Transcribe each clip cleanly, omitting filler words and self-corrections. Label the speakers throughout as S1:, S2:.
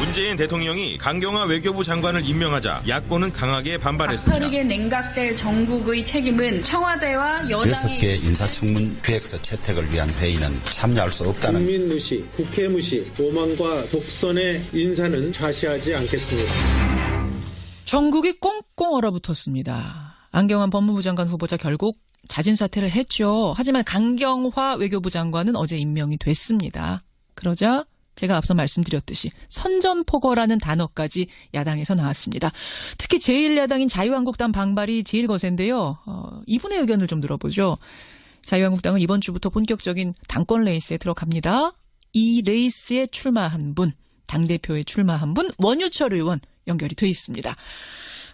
S1: 문재인 대통령이 강경화 외교부 장관을 임명하자 야권은 강하게 반발했습니다.
S2: 가파르게 냉각될 정국의 책임은 청와대와 여당의
S3: 6개 인사청문 계획서 채택을 위한 회의는 참여할 수 없다는
S4: 국민 무시, 국회 무시, 오만과 독선의 인사는 좌시하지 않겠습니다.
S5: 전국이 꽁꽁 얼어붙었습니다. 안경환 법무부 장관 후보자 결국 자진 사퇴를 했죠. 하지만 강경화 외교부 장관은 어제 임명이 됐습니다. 그러자 제가 앞서 말씀드렸듯이 선전포고라는 단어까지 야당에서 나왔습니다. 특히 제1야당인 자유한국당 반발이 제일 거센데요. 이분의 의견을 좀 들어보죠. 자유한국당은 이번 주부터 본격적인 당권 레이스에 들어갑니다. 이 레이스에 출마한 분, 당대표에 출마한 분, 원유철 의원 연결이 돼 있습니다.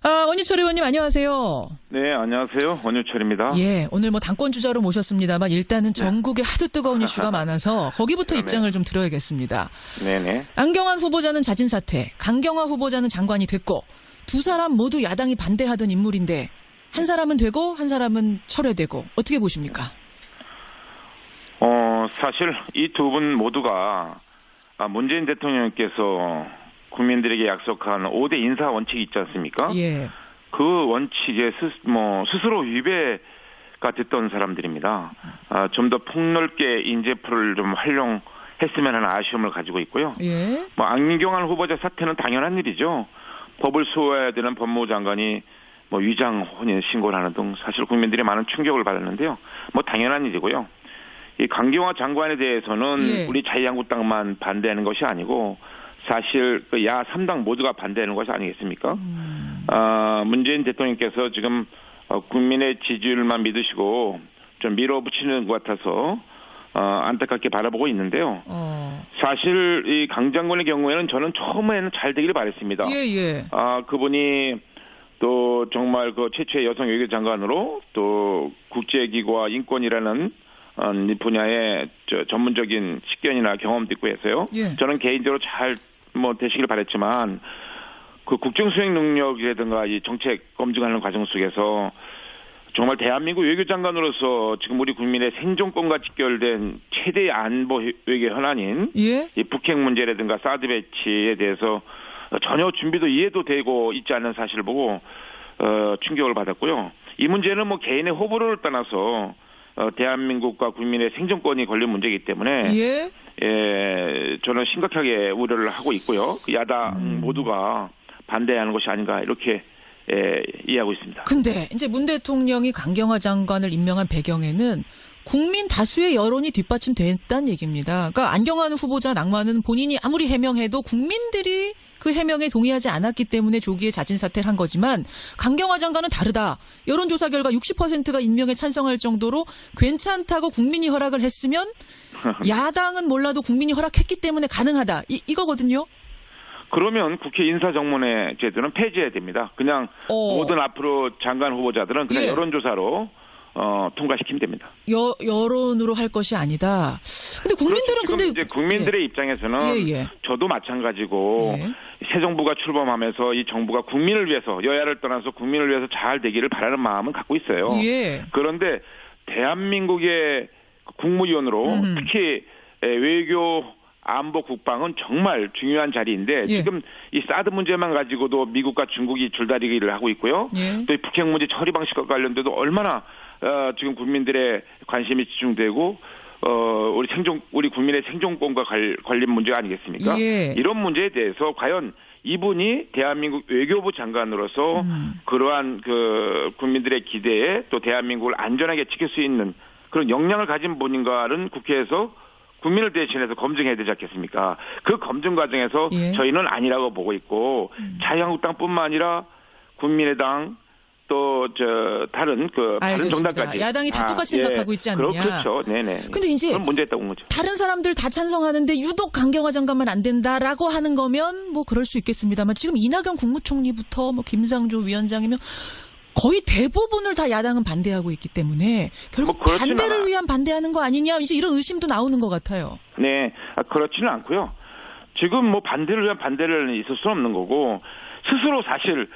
S5: 원유철 의원님 안녕하세요.
S6: 네, 안녕하세요. 원유철입니다.
S5: 예, 오늘 뭐 당권 주자로 모셨습니다만 일단은 전국에 하도 뜨거운 이슈가 많아서 거기부터 입장을 좀 들어야겠습니다.
S6: 네네.
S5: 안경환 후보자는 자진 사퇴, 강경화 후보자는 장관이 됐고 두 사람 모두 야당이 반대하던 인물인데 한 사람은 되고 한 사람은 철회되고 어떻게 보십니까?
S6: 사실 이 두 분 모두가 문재인 대통령께서 국민들에게 약속한 5대 인사 원칙이 있지 않습니까?
S5: 예.
S6: 그 원칙에 스스로 위배가 됐던 사람들입니다. 좀 더 폭넓게 인재풀을 좀 활용했으면 하는 아쉬움을 가지고 있고요.
S5: 예.
S6: 안경환 후보자 사퇴는 당연한 일이죠. 법을 수호해야 되는 법무부 장관이 위장 혼인 신고를 하는 등 사실 국민들이 많은 충격을 받았는데요. 당연한 일이고요. 이 강경화 장관에 대해서는
S5: 예.
S6: 우리 자유한국당만 반대하는 것이 아니고 사실 그 야 3당 모두가 반대하는 것이 아니겠습니까? 문재인 대통령께서 지금 국민의 지지율만 믿으시고 좀 밀어붙이는 것 같아서 안타깝게 바라보고 있는데요. 사실 이 강 장관의 경우에는 저는 처음에는 잘 되기를 바랬습니다.
S5: 예.
S6: 그분이 또 정말 그 최초의 여성 외교 장관으로 또 국제기구와 인권이라는 이 분야의 전문적인 식견이나 경험도 있고 해서요.
S5: 예.
S6: 저는 개인적으로 잘 되시길 바랬지만 그 국정수행 능력이라든가 이 정책 검증하는 과정 속에서 정말 대한민국 외교장관으로서 지금 우리 국민의 생존권과 직결된 최대의 안보 외교 현안인
S5: 예?
S6: 이 북핵 문제라든가 사드 배치에 대해서 전혀 준비도 이해도 되고 있지 않은 사실을 보고 충격을 받았고요. 이 문제는 개인의 호불호를 떠나서 대한민국과 국민의 생존권이 걸린 문제이기 때문에 저는 심각하게 우려를 하고 있고요. 야당 모두가 반대하는 것이 아닌가 이렇게 이해하고 있습니다.
S5: 근데 이제 문 대통령이 강경화 장관을 임명한 배경에는 국민 다수의 여론이 뒷받침됐다는 얘기입니다. 그러니까 안경환 후보자 낙마는 본인이 아무리 해명해도 국민들이 그 해명에 동의하지 않았기 때문에 조기에 자진 사퇴를 한 거지만 강경화 장관은 다르다. 여론조사 결과 60%가 임명에 찬성할 정도로 괜찮다고 국민이 허락을 했으면 야당은 몰라도 국민이 허락했기 때문에 가능하다. 이거거든요.
S6: 그러면 국회 인사정문회 제도는 폐지해야 됩니다. 그냥 모든 앞으로 장관 후보자들은 그냥 여론조사로 통과시키면 됩니다.
S5: 여론으로 할 것이 아니다. 근데 국민들은
S6: 그렇죠. 이제 국민들의 입장에서는 저도 마찬가지고 새 정부가 출범하면서 이 정부가 국민을 위해서 여야를 떠나서 국민을 위해서 잘 되기를 바라는 마음은 갖고 있어요. 그런데 대한민국의 국무위원으로 특히 외교 안보 국방은 정말 중요한 자리인데 지금 이 사드 문제만 가지고도 미국과 중국이 줄다리기를 하고 있고요. 또 이 북핵 문제 처리 방식과 관련돼도 얼마나 지금 국민들의 관심이 집중되고 우리 국민의 생존권과 관련 문제가 아니겠습니까? 이런 문제에 대해서 과연 이분이 대한민국 외교부 장관으로서 그러한 그 국민들의 기대에 또 대한민국을 안전하게 지킬 수 있는 그런 역량을 가진 분인가는 국회에서 국민을 대신해서 검증해야 되지 않겠습니까? 그 검증 과정에서 저희는 아니라고 보고 있고 자유한국당뿐만 아니라 국민의당 또 다른 정당까지
S5: 야당이 다 똑같이 생각하고 있지 않느냐?
S6: 그렇죠. 네네.
S5: 근데 이제
S6: 그런 문제가 있다고 본 거죠.
S5: 다른 사람들 다 찬성하는데 유독 강경화 장관만 안 된다라고 하는 거면 그럴 수 있겠습니다만 지금 이낙연 국무총리부터 김상조 위원장이면 거의 대부분을 다 야당은 반대하고 있기 때문에 결국 반대를 위한 반대하는 거 아니냐 이제 이런 의심도 나오는 것 같아요.
S6: 네, 그렇지는 않고요. 지금 반대를 위한 반대를 있을 수는 없는 거고 스스로 사실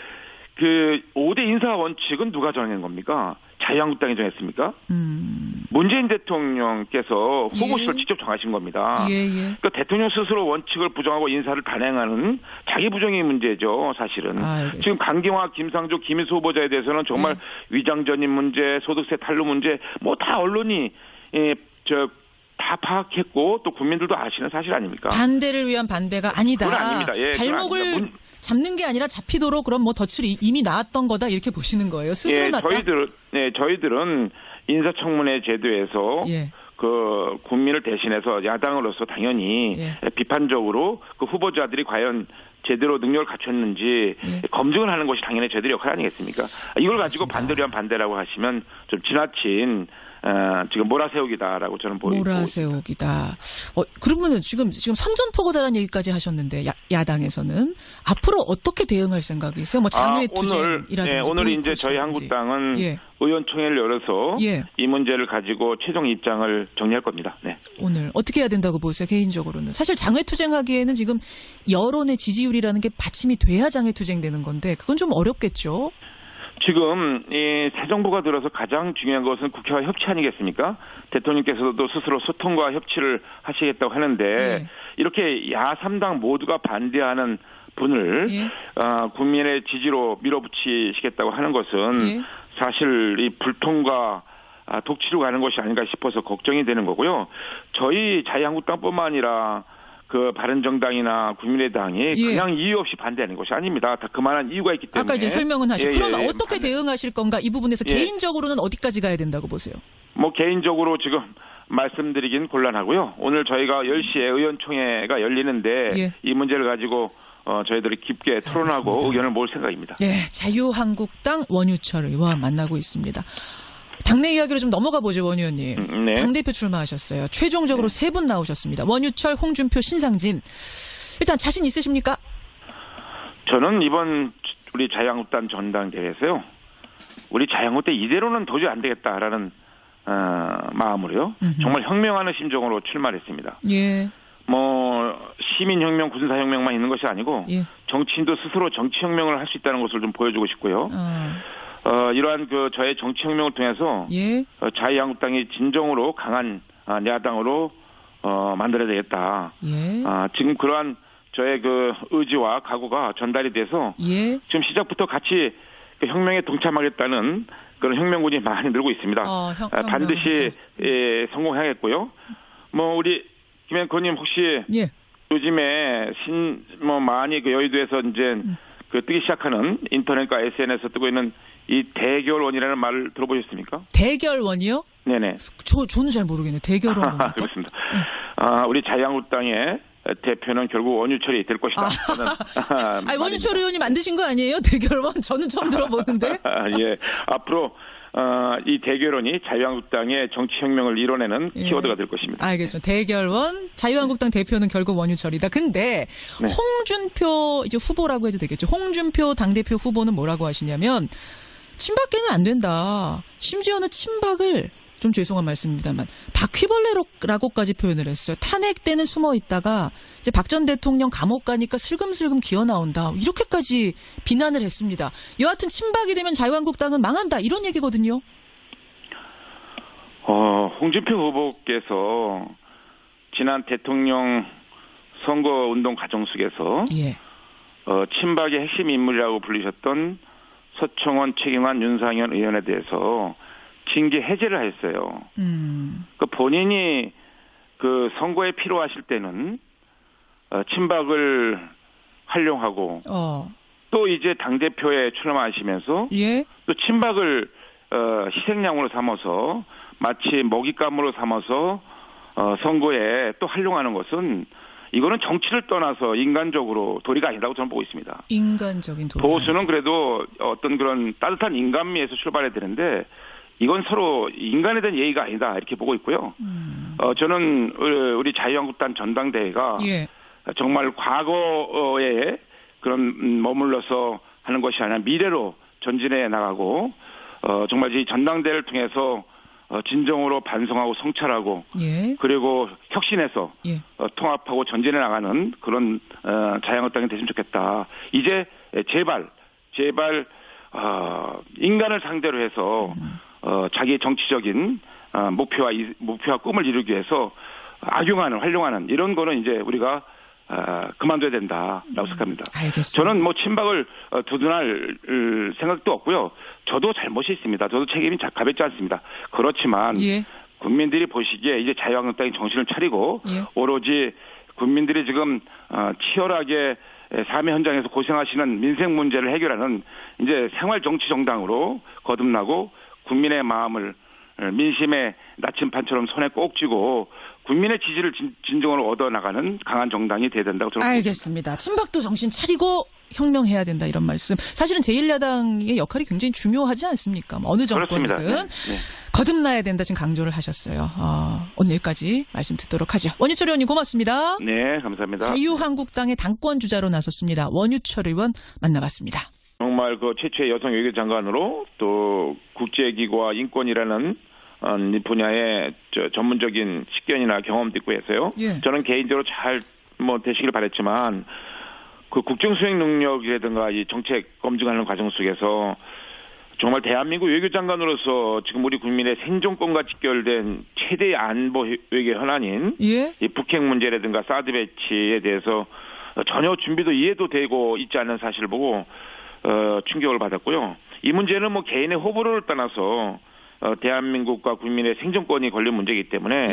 S6: 그 5대 인사 원칙은 누가 정한 겁니까? 자유한국당이 정했습니까? 문재인 대통령께서 후보실을 직접 정하신 겁니다. 그러니까 대통령 스스로 원칙을 부정하고 인사를 단행하는 자기 부정의 문제죠, 사실은. 지금 강경화, 김상조, 김희수 후보자에 대해서는 정말 위장전입 문제, 소득세 탈루 문제 뭐 다 언론이 다 파악했고 또 국민들도 아시는 사실 아닙니까?
S5: 반대를 위한 반대가 아니다.
S6: 그건 아닙니다.
S5: 발목을
S6: 그건 아닙니다.
S5: 잡는 게 아니라 잡히도록 그럼 뭐 덫을 이미 놨던 거다 이렇게 보시는 거예요. 스스로 놨다.
S6: 저희들은 인사청문회 제도에서 그 국민을 대신해서 야당으로서 당연히 비판적으로 그 후보자들이 과연 제대로 능력을 갖췄는지 검증을 하는 것이 당연히 저희들의 역할 아니겠습니까? 이걸 가지고 반대를 위한 반대라고 하시면 좀 지나친 지금 몰아세우기다라고 저는 보이고
S5: 몰아세우기다. 그러면은 지금 선전포고다라는 얘기까지 하셨는데 야당에서는 앞으로 어떻게 대응할 생각이세요? 뭐 장외 투쟁이라든지
S6: 오늘 이제 저희 한국당은 의원총회를 열어서 이 문제를 가지고 최종 입장을 정리할 겁니다. 네.
S5: 오늘 어떻게 해야 된다고 보세요? 개인적으로는 사실 장외 투쟁하기에는 지금 여론의 지지율이라는 게 받침이 돼야 장외 투쟁되는 건데 그건 좀 어렵겠죠.
S6: 지금 이 새 정부가 들어서 가장 중요한 것은 국회와 협치 아니겠습니까? 대통령께서도 스스로 소통과 협치를 하시겠다고 하는데 이렇게 야3당 모두가 반대하는 분을 국민의 지지로 밀어붙이시겠다고 하는 것은 사실 이 불통과 독치로 가는 것이 아닌가 싶어서 걱정이 되는 거고요. 저희 자유한국당뿐만 아니라 그 바른정당이나 국민의당이 그냥 이유 없이 반대하는 것이 아닙니다. 다 그만한 이유가 있기 때문에.
S5: 아까 이제 설명은 하셨고. 그러면 어떻게 대응하실 건가? 이 부분에서 개인적으로는 어디까지 가야 된다고 보세요?
S6: 뭐 개인적으로 지금 말씀드리긴 곤란하고요. 오늘 저희가 10시에 의원총회가 열리는데 이 문제를 가지고 저희들이 깊게 토론하고 알겠습니다. 의견을 모을 생각입니다.
S5: 자유한국당 원유철 의원 만나고 있습니다. 당내 이야기로 좀 넘어가 보죠, 원 의원님. 당대표 출마하셨어요. 최종적으로 3분 나오셨습니다. 원유철, 홍준표, 신상진. 일단 자신 있으십니까?
S6: 저는 이번 우리 자유한국당 전당대회에서요. 우리 자유한국당 이대로는 도저히 안 되겠다라는 마음으로요. 정말 혁명하는 심정으로 출마를 했습니다. 뭐 시민혁명, 군사혁명만 있는 것이 아니고 정치인도 스스로 정치혁명을 할 수 있다는 것을 좀 보여주고 싶고요. 이러한 그 저의 정치혁명을 통해서 자유한국당이 진정으로 강한 야당으로 만들어야 되겠다. 지금 그러한 저의 그 의지와 각오가 전달이 돼서 지금 시작부터 같이 그 혁명에 동참하겠다는 그런 혁명군이 많이 늘고 있습니다. 반드시 성공하겠고요. 뭐 우리 김 앵커님 혹시 요즘에 많이 그 여의도에서 이제 그 뜨기 시작하는 인터넷과 SNS에서 뜨고 있는 이 대결원이라는 말을 들어보셨습니까?
S5: 대결원이요?
S6: 네네.
S5: 저는 잘 모르겠네요. 대결원.
S6: 그렇습니다. 우리 자유한국당의 대표는 결국 원유철이 될 것이다.
S5: 원유철 의원이 만드신 거 아니에요? 대결원? 저는 처음 들어보는데.
S6: 앞으로 이 대결원이 자유한국당의 정치혁명을 이뤄내는 키워드가 될 것입니다.
S5: 알겠습니다. 대결원, 자유한국당 대표는 결국 원유철이다. 근데 홍준표 이제 후보라고 해도 되겠죠. 홍준표 당대표 후보는 뭐라고 하시냐면 친박계는 안 된다. 심지어는 친박을 좀 죄송한 말씀입니다만 바퀴벌레라고까지 표현을 했어요. 탄핵 때는 숨어 있다가 이제 박 전 대통령 감옥 가니까 슬금슬금 기어 나온다. 이렇게까지 비난을 했습니다. 여하튼 친박이 되면 자유한국당은 망한다. 이런 얘기거든요.
S6: 홍준표 후보께서 지난 대통령 선거운동 과정 속에서 친박의 핵심 인물이라고 불리셨던 서청원, 최경환, 윤상현 의원에 대해서 징계 해제를 했어요. 그 본인이 그 선거에 필요하실 때는 친박을 활용하고 또 이제 당대표에 출마하시면서 또 친박을 희생양으로 삼아서 마치 먹잇감으로 삼아서 선거에 또 활용하는 것은 이거는 정치를 떠나서 인간적으로 도리가 아니라고 저는 보고 있습니다.
S5: 인간적인 도리.
S6: 보수는 그래도 어떤 그런 따뜻한 인간미에서 출발해야 되는데 이건 서로 인간에 대한 예의가 아니다 이렇게 보고 있고요. 저는 우리 자유한국당 전당대회가 정말 과거에 그런 머물러서 하는 것이 아니라 미래로 전진해 나가고 정말 이 전당대회를 통해서 진정으로 반성하고 성찰하고 그리고 혁신해서 통합하고 전진해 나가는 그런 자유한국당이 됐으면 좋겠다. 이제 제발 인간을 상대로 해서 자기 정치적인 목표와 꿈을 이루기 위해서 악용하는, 활용하는 이런 거는 이제 우리가 그만둬야 된다라고 생각합니다.
S5: 알겠습니다.
S6: 저는 뭐 친박을 두둔할 생각도 없고요. 저도 잘못이 있습니다. 저도 책임이 가볍지 않습니다. 그렇지만
S5: 예.
S6: 국민들이 보시기에 이제 자유한국당이 정신을 차리고
S5: 예.
S6: 오로지 국민들이 지금 치열하게 삶의 현장에서 고생하시는 민생 문제를 해결하는 이제 생활정치 정당으로 거듭나고 국민의 마음을 민심의 나침판처럼 손에 꼭 쥐고 국민의 지지를 진정으로 얻어나가는 강한 정당이 돼야 된다고 저는
S5: 알겠습니다. 친박도 정신 차리고 혁명해야 된다 이런 말씀. 사실은 제1야당의 역할이 굉장히 중요하지 않습니까? 어느 정권이든
S6: 네.
S5: 거듭나야 된다 지금 강조를 하셨어요. 오늘 여기까지 말씀 듣도록 하죠. 원유철 의원님 고맙습니다.
S6: 네, 감사합니다.
S5: 자유한국당의 당권 주자로 나섰습니다. 원유철 의원 만나봤습니다.
S6: 정말 그 최초의 여성 외교장관으로 또 국제기구와 인권이라는 이 분야의 전문적인 식견이나 경험도 있고 해서요.
S5: 예.
S6: 저는 개인적으로 잘 되시길 바랬지만 그 국정수행 능력이라든가 이 정책 검증하는 과정 속에서 정말 대한민국 외교장관으로서 지금 우리 국민의 생존권과 직결된 최대의 안보 외교 현안인
S5: 예?
S6: 이 북핵 문제라든가 사드 배치에 대해서 전혀 준비도 이해도 되고 있지 않은 사실을 보고 충격을 받았고요. 이 문제는 개인의 호불호를 떠나서 대한민국과 국민의 생존권이 걸린 문제이기 때문에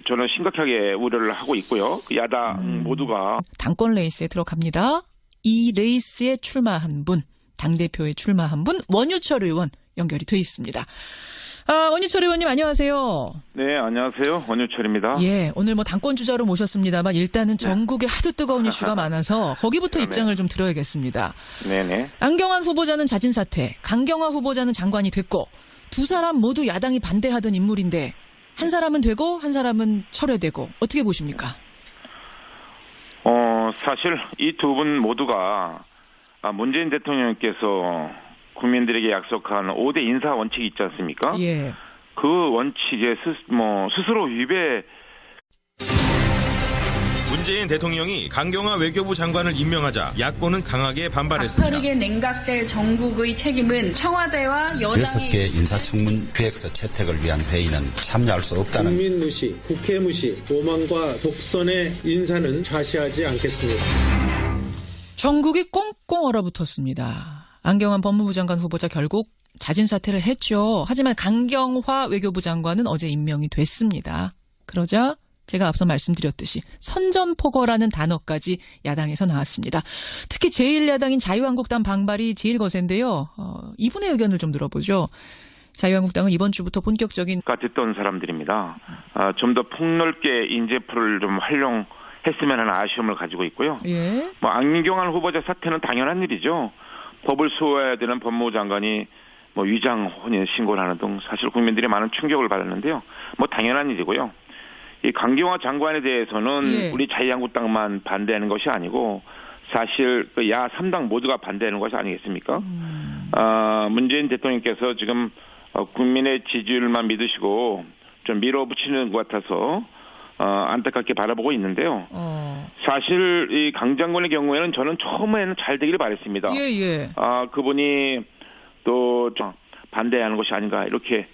S6: 저는 심각하게 우려를 하고 있고요. 야당 모두가
S5: 당권 레이스에 들어갑니다. 이 레이스에 출마한 분, 당대표에 출마한 분 원유철 의원 연결이 돼 있습니다. 원유철 의원님 안녕하세요.
S6: 네, 안녕하세요. 원유철입니다.
S5: 예, 오늘 당권 주자로 모셨습니다만 일단은 전국에 하도 뜨거운 이슈가 많아서 거기부터 입장을 좀 들어야겠습니다.
S6: 네네.
S5: 안경환 후보자는 자진 사퇴, 강경화 후보자는 장관이 됐고 두 사람 모두 야당이 반대하던 인물인데 한 사람은 되고 한 사람은 철회되고 어떻게 보십니까?
S6: 사실 이 두 분 모두가 문재인 대통령께서 국민들에게 약속한 5대 인사 원칙이 있지 않습니까?
S5: 예.
S6: 그 원칙에 스스로 위배.
S1: 문재인 대통령이 강경화 외교부 장관을 임명하자 야권은 강하게 반발했습니다.
S2: 박터리게 냉각될 정국의 책임은 청와대와 여당의
S3: 6개 인사청문 계획서 채택을 위한 회의는 참여할 수 없다는
S4: 국민 무시, 국회 무시, 오만과 독선의 인사는 좌시하지 않겠습니다.
S5: 전국이 꽁꽁 얼어붙었습니다. 안경환 법무부 장관 후보자 결국 자진 사퇴를 했죠. 하지만 강경화 외교부 장관은 어제 임명이 됐습니다. 그러자 제가 앞서 말씀드렸듯이 선전포고라는 단어까지 야당에서 나왔습니다. 특히 제1야당인 자유한국당 반발이 제일 거센데요. 이분의 의견을 좀 들어보죠. 자유한국당은 이번 주부터 본격적인
S6: 듣던 사람들입니다. 좀 더 폭넓게 인재풀을 좀 활용했으면 하는 아쉬움을 가지고 있고요.
S5: 예.
S6: 안경환 후보자 사퇴는 당연한 일이죠. 법을 수호해야 되는 법무부 장관이 위장 혼인 신고를 하는 등 사실 국민들이 많은 충격을 받았는데요. 당연한 일이고요. 이 강경화 장관에 대해서는 우리 자유한국당만 반대하는 것이 아니고 사실 야 3당 모두가 반대하는 것이 아니겠습니까? 문재인 대통령께서 지금 국민의 지지율만 믿으시고 좀 밀어붙이는 것 같아서 안타깝게 바라보고 있는데요. 사실 이 강 장관의 경우에는 저는 처음에는 잘 되기를 바랬습니다.
S5: 예.
S6: 그분이 또 반대하는 것이 아닌가 이렇게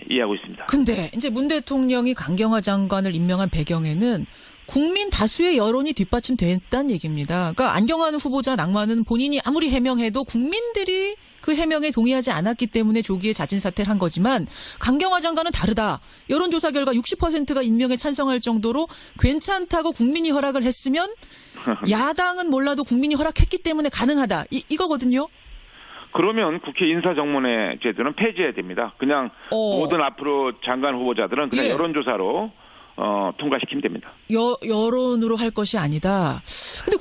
S6: 이해하고 있습니다.
S5: 근데 이제 문 대통령이 강경화 장관을 임명한 배경에는 국민 다수의 여론이 뒷받침됐다는 얘기입니다. 그러니까 안경환 후보자 낙마는 본인이 아무리 해명해도 국민들이 그 해명에 동의하지 않았기 때문에 조기에 자진 사퇴를 한 거지만 강경화 장관은 다르다. 여론조사 결과 60%가 임명에 찬성할 정도로 괜찮다고 국민이 허락을 했으면 야당은 몰라도 국민이 허락했기 때문에 가능하다. 이거거든요.
S6: 그러면 국회 인사정문회 제도는 폐지해야 됩니다. 그냥 모든 앞으로 장관 후보자들은 그냥 여론조사로 통과시키면 됩니다.
S5: 여론으로 할 것이 아니다. 근데